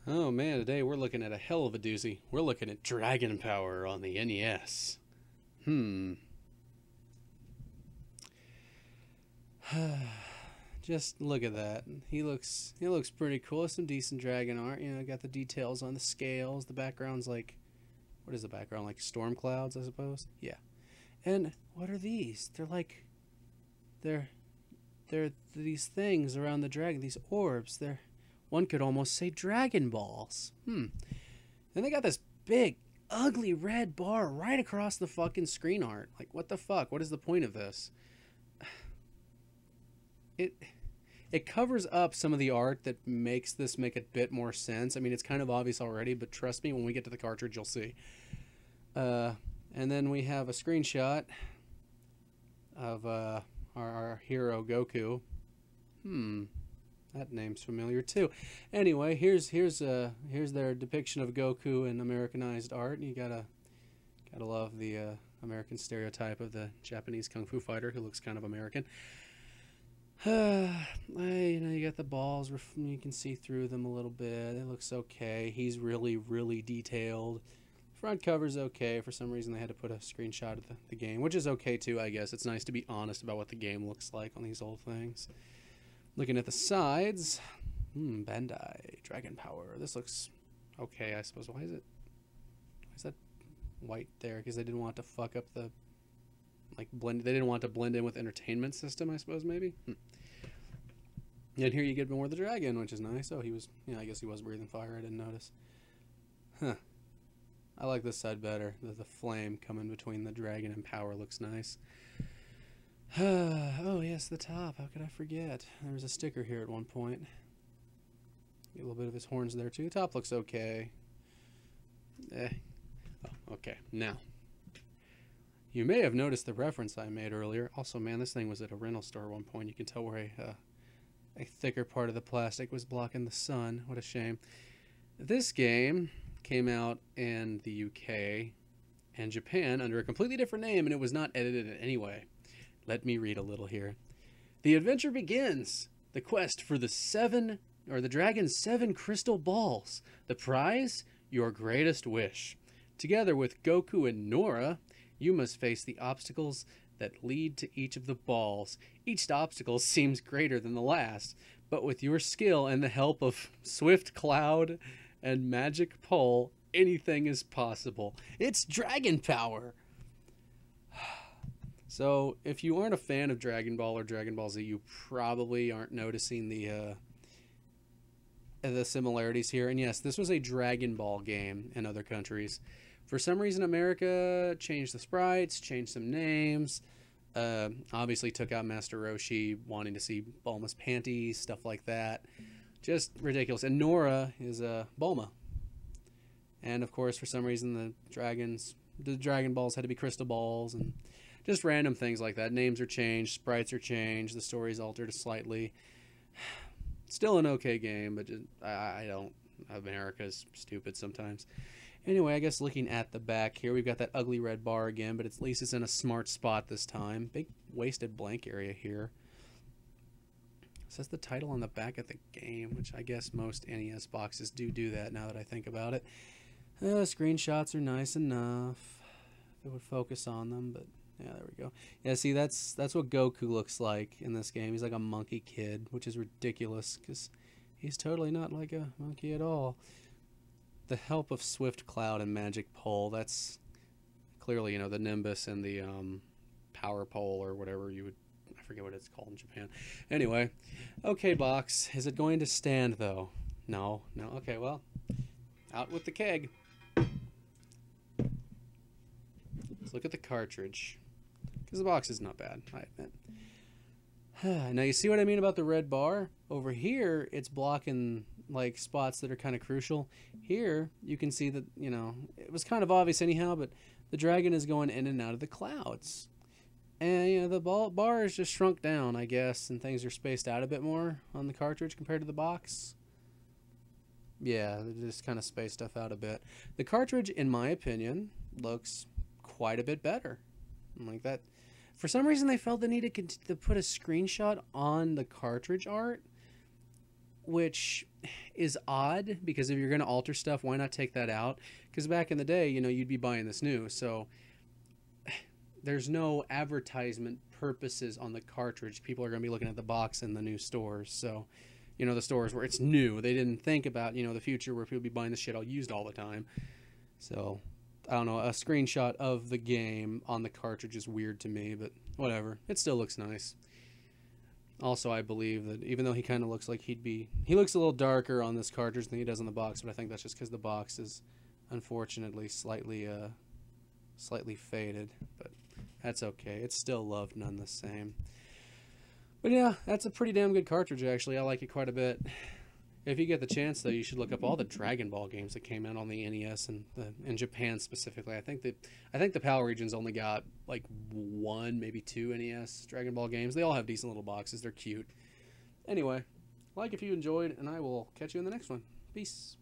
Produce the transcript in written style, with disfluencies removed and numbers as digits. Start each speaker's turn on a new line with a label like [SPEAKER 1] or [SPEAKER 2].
[SPEAKER 1] Oh man, today we're looking at a hell of a doozy. We're looking at Dragon Power on the NES. Hmm. Just look at that. He looks pretty cool. Some decent dragon art. You know, got the details on the scales. The background's like, what is the background? Like storm clouds, I suppose. Yeah. And what are these? They're they're these things around the dragon. These orbs. They're one could almost say Dragon Balls. And they got this big, ugly red bar right across the fucking screen art. Like, what the fuck? What is the point of this? It covers up some of the art that makes this make a bit more sense. I mean, it's kind of obvious already, but trust me, when we get to the cartridge, you'll see. And then we have a screenshot of our hero Goku. That name's familiar too. Anyway, here's their depiction of Goku in Americanized art. You gotta love the American stereotype of the Japanese kung fu fighter who looks kind of American. You got the balls. You can see through them a little bit. It looks okay. He's really detailed. Front cover's okay. For some reason, they had to put a screenshot of the game, which is okay too, I guess. It's nice to be honest about what the game looks like on these old things. Looking at the sides, Bandai Dragon Power. This looks okay, I suppose. Why is that white there? Because they didn't want to fuck up the blend. They didn't want to blend in with entertainment system, I suppose, maybe. And here you get more of the dragon, which is nice. Oh, I guess he was breathing fire. I didn't notice. I like this side better. The flame coming between the dragon and power looks nice. Oh yes, the top. How could I forget? There was a sticker here at one point. Get a little bit of his horns there too. The top looks okay. Oh, okay. Now, you may have noticed the reference I made earlier. Also, man, this thing was at a rental store at one point. You can tell where a thicker part of the plastic was blocking the sun. What a shame. This game came out in the UK and Japan under a completely different name, and it was not edited in any way. Let me read a little here. The adventure begins. The quest for the dragon's 7 crystal balls. The prize? Your greatest wish. Together with Goku and Nora, you must face the obstacles that lead to each of the balls. Each obstacle seems greater than the last, but with your skill and the help of Swift Cloud and Magic Pole, anything is possible. It's Dragon Power! So, if you aren't a fan of Dragon Ball or Dragon Ball Z, you probably aren't noticing the similarities here. And yes, this was a Dragon Ball game in other countries. For some reason, America changed the sprites, changed some names, obviously took out Master Roshi, wanting to see Bulma's panties, stuff like that. Just ridiculous. And Nora is Bulma. And of course, for some reason, the Dragon Balls had to be crystal balls, and just random things like that. Names are changed, sprites are changed, the story's altered slightly. Still an okay game, but I don't. America's stupid sometimes. Anyway, I guess looking at the back here, we've got that ugly red bar again, but at least it's in a smart spot this time. Big wasted blank area here. It says the title on the back of the game, which I guess most NES boxes do that now that I think about it. Screenshots are nice enough. If it would focus on them, but yeah, there we go. Yeah, see, that's what Goku looks like in this game. He's like a monkey kid, which is ridiculous because he's totally not like a monkey at all. The help of Swift Cloud and Magic Pole, that's clearly, you know, the Nimbus and the Power Pole or whatever you would, I forget what it's called in Japan. Anyway, okay, box. Is it going to stand, though? No. Okay, well, out with the keg. Let's look at the cartridge. Because the box is not bad, I admit. Now, you see what I mean about the red bar? Over here, it's blocking, like, spots that are kind of crucial. Here, you can see that, you know, it was kind of obvious anyhow, but the dragon is going in and out of the clouds. And, you know, the bar is just shrunk down, I guess, and things are spaced out a bit more on the cartridge compared to the box. Yeah, they just kind of space stuff out a bit. The cartridge, in my opinion, looks quite a bit better. Like that. For some reason, they felt the need to put a screenshot on the cartridge art. which is odd because if you're going to alter stuff, why not take that out? Because back in the day, you know, you'd be buying this new, so there's no advertisement purposes on the cartridge. People are going to be looking at the box in the new stores, so you know, the stores where it's new, they didn't think about, you know, the future where people be buying the shit all used all the time. So I don't know, a screenshot of the game on the cartridge is weird to me, but whatever, it still looks nice. Also, I believe that even though he kind of looks like he looks a little darker on this cartridge than he does on the box, but I think that's just because the box is unfortunately slightly faded, but that's okay. It's still loved none the same. But yeah, that's a pretty damn good cartridge, actually. I like it quite a bit. If you get the chance, though, you should look up all the Dragon Ball games that came out on the NES and in Japan specifically. I think the PAL region's only got like one, maybe two NES Dragon Ball games. They all have decent little boxes. They're cute. Anyway, like if you enjoyed, and I will catch you in the next one. Peace.